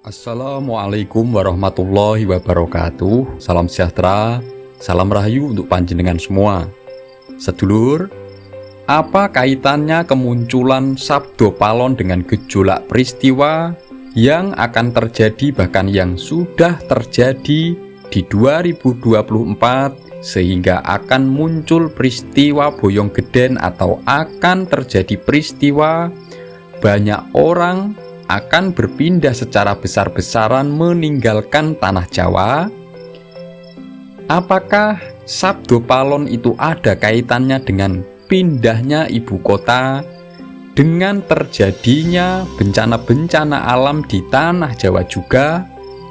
Assalamualaikum warahmatullahi wabarakatuh. Salam sejahtera, salam rahayu untuk panjenengan semua. Sedulur, apa kaitannya kemunculan Sabdo Palon dengan gejolak peristiwa yang akan terjadi bahkan yang sudah terjadi di 2024 sehingga akan muncul peristiwa Boyong Geden atau akan terjadi peristiwa banyak orang akan berpindah secara besar-besaran meninggalkan tanah Jawa? Apakah Sabdo Palon itu ada kaitannya dengan pindahnya ibu kota, dengan terjadinya bencana-bencana alam di tanah Jawa juga?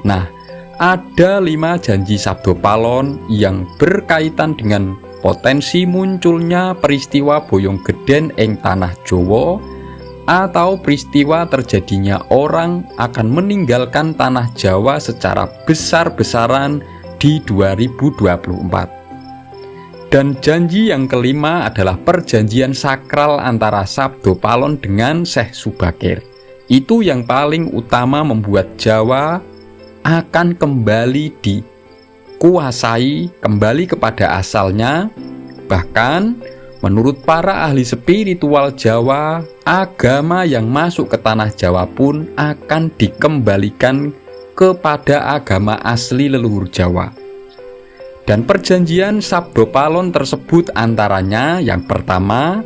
Nah, ada 5 janji Sabdo Palon yang berkaitan dengan potensi munculnya peristiwa Boyong Geden ing tanah Jawa, atau peristiwa terjadinya orang akan meninggalkan tanah Jawa secara besar-besaran di 2024. Dan janji yang kelima adalah perjanjian sakral antara Sabdo Palon dengan Syekh Subakir. Itu yang paling utama membuat Jawa akan kembali dikuasai, kembali kepada asalnya. Bahkan menurut para ahli spiritual Jawa, agama yang masuk ke tanah Jawa pun akan dikembalikan kepada agama asli leluhur Jawa. Dan perjanjian Sabdo Palon tersebut antaranya yang pertama,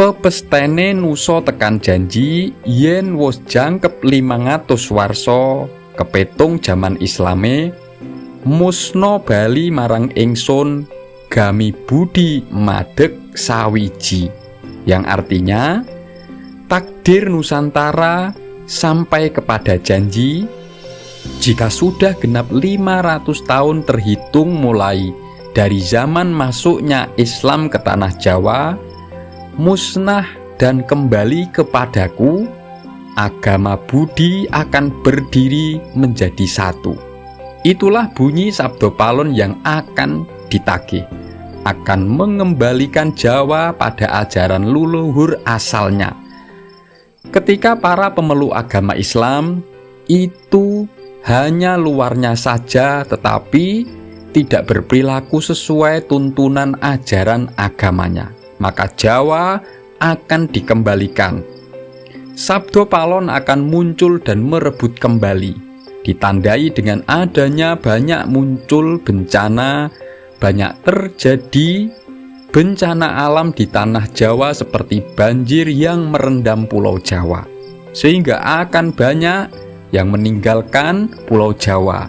pepestene nuso tekan janji yen wos jangkep 500 warsa kepetung jaman Islame musno bali marang ingsun gami budi madeg sawiji, yang artinya takdir Nusantara sampai kepada janji jika sudah genap 500 tahun terhitung mulai dari zaman masuknya Islam ke tanah Jawa, musnah dan kembali kepadaku, agama budi akan berdiri menjadi satu. Itulah bunyi Sabdo Palon yang akan ditagih, akan mengembalikan Jawa pada ajaran leluhur asalnya. Ketika para pemeluk agama Islam itu hanya luarnya saja tetapi tidak berperilaku sesuai tuntunan ajaran agamanya, maka Jawa akan dikembalikan. Sabdo Palon akan muncul dan merebut kembali, ditandai dengan adanya banyak muncul bencana, banyak terjadi bencana alam di tanah Jawa seperti banjir yang merendam Pulau Jawa, sehingga akan banyak yang meninggalkan Pulau Jawa.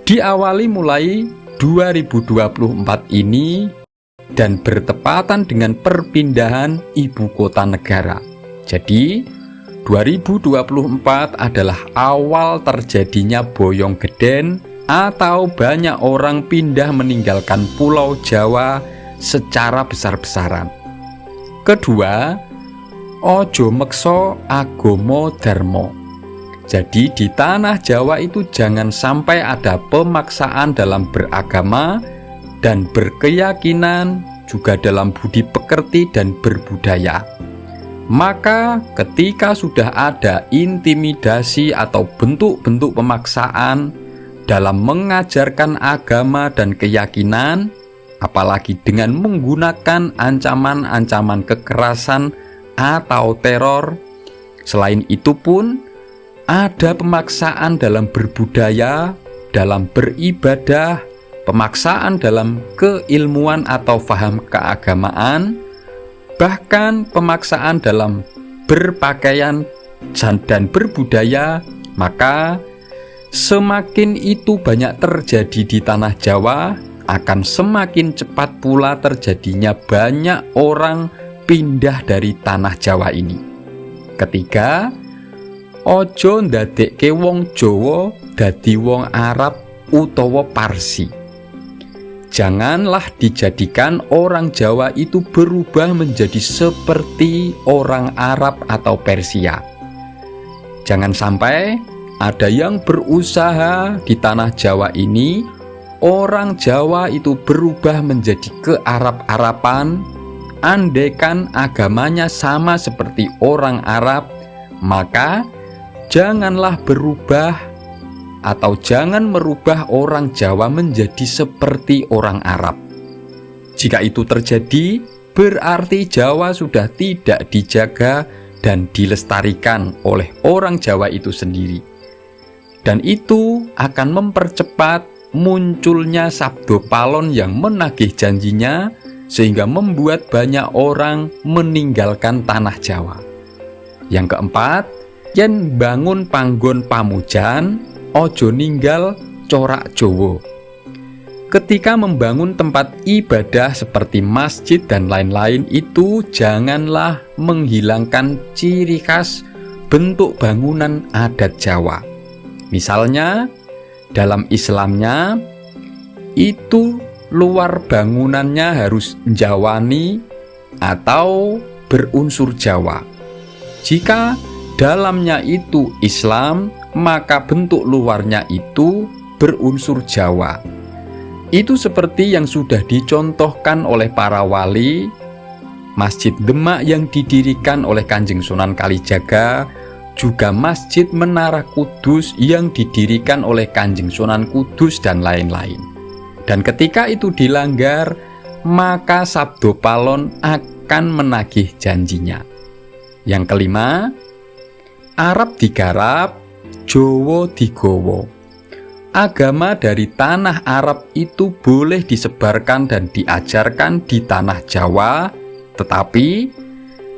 Diawali mulai 2024 ini dan bertepatan dengan perpindahan ibu kota negara. Jadi 2024 adalah awal terjadinya Boyong Geden atau banyak orang pindah meninggalkan Pulau Jawa secara besar-besaran. Kedua, ojo meksa agomo darmo. Jadi di tanah Jawa itu jangan sampai ada pemaksaan dalam beragama dan berkeyakinan, juga dalam budi pekerti dan berbudaya. Maka ketika sudah ada intimidasi atau bentuk-bentuk pemaksaan dalam mengajarkan agama dan keyakinan, apalagi dengan menggunakan ancaman-ancaman kekerasan atau teror. Selain itu pun ada pemaksaan dalam berbudaya, dalam beribadah, pemaksaan dalam keilmuan atau faham keagamaan, bahkan pemaksaan dalam berpakaian dan berbudaya. Maka semakin itu banyak terjadi di tanah Jawa, akan semakin cepat pula terjadinya banyak orang pindah dari tanah Jawa ini. Ketiga, ojo ndadekke wong Jawa dadi wong Arab utawa Parsi. Janganlah dijadikan orang Jawa itu berubah menjadi seperti orang Arab atau Persia. Jangan sampai ada yang berusaha di tanah Jawa ini, orang Jawa itu berubah menjadi ke-Arab-Araban, andaikan agamanya sama seperti orang Arab, maka janganlah berubah atau jangan merubah orang Jawa menjadi seperti orang Arab. Jika itu terjadi, berarti Jawa sudah tidak dijaga dan dilestarikan oleh orang Jawa itu sendiri. Dan itu akan mempercepat munculnya Sabdo Palon yang menagih janjinya, sehingga membuat banyak orang meninggalkan tanah Jawa. Yang keempat, yen bangun panggon pamujan, ojo ninggal corak Jowo. Ketika membangun tempat ibadah seperti masjid dan lain-lain itu, janganlah menghilangkan ciri khas bentuk bangunan adat Jawa. Misalnya, dalam Islamnya itu luar bangunannya harus Jawani atau berunsur Jawa. Jika dalamnya itu Islam, maka bentuk luarnya itu berunsur Jawa. Itu seperti yang sudah dicontohkan oleh para wali. Masjid Demak yang didirikan oleh Kanjeng Sunan Kalijaga, juga Masjid Menara Kudus yang didirikan oleh Kanjeng Sunan Kudus dan lain-lain. Dan ketika itu dilanggar, maka Sabdo Palon akan menagih janjinya. Yang kelima, Arab digarap, Jowo digowo. Agama dari tanah Arab itu boleh disebarkan dan diajarkan di tanah Jawa, tetapi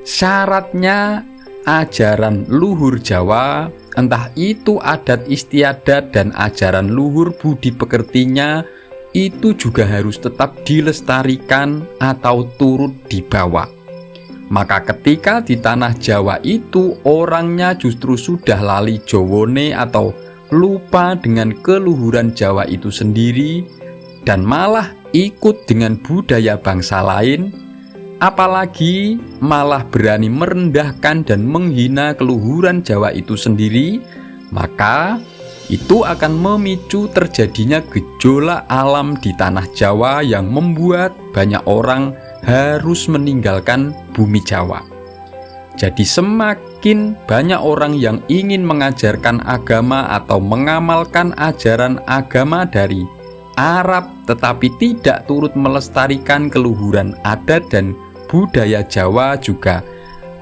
syaratnya ajaran luhur Jawa, entah itu adat istiadat dan ajaran luhur budi pekertinya, itu juga harus tetap dilestarikan atau turut dibawa. Maka ketika di tanah Jawa itu orangnya justru sudah lali Jowone atau lupa dengan keluhuran Jawa itu sendiri dan malah ikut dengan budaya bangsa lain, apalagi malah berani merendahkan dan menghina keluhuran Jawa itu sendiri, maka itu akan memicu terjadinya gejolak alam di tanah Jawa yang membuat banyak orang harus meninggalkan bumi Jawa. Jadi semakin banyak orang yang ingin mengajarkan agama atau mengamalkan ajaran agama dari Arab tetapi tidak turut melestarikan keluhuran adat dan budaya Jawa juga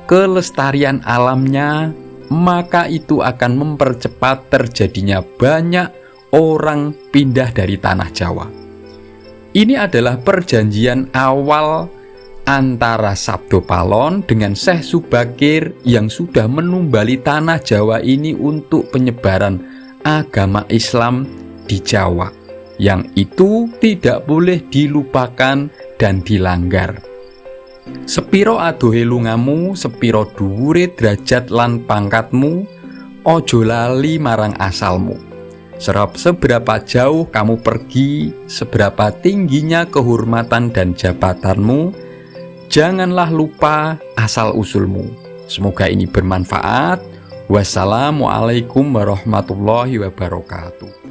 kelestarian alamnya, maka itu akan mempercepat terjadinya banyak orang pindah dari tanah Jawa. Ini adalah perjanjian awal antara Sabdo Palon dengan Syekh Subakir yang sudah menumbali tanah Jawa ini untuk penyebaran agama Islam di Jawa, yang itu tidak boleh dilupakan dan dilanggar. Sepiro adohe lungamu, sepiro dhuwure derajat lan pangkatmu, ojo lali marang asalmu. Seberapa jauh kamu pergi, seberapa tingginya kehormatan dan jabatanmu, janganlah lupa asal-usulmu. Semoga ini bermanfaat. Wassalamualaikum warahmatullahi wabarakatuh.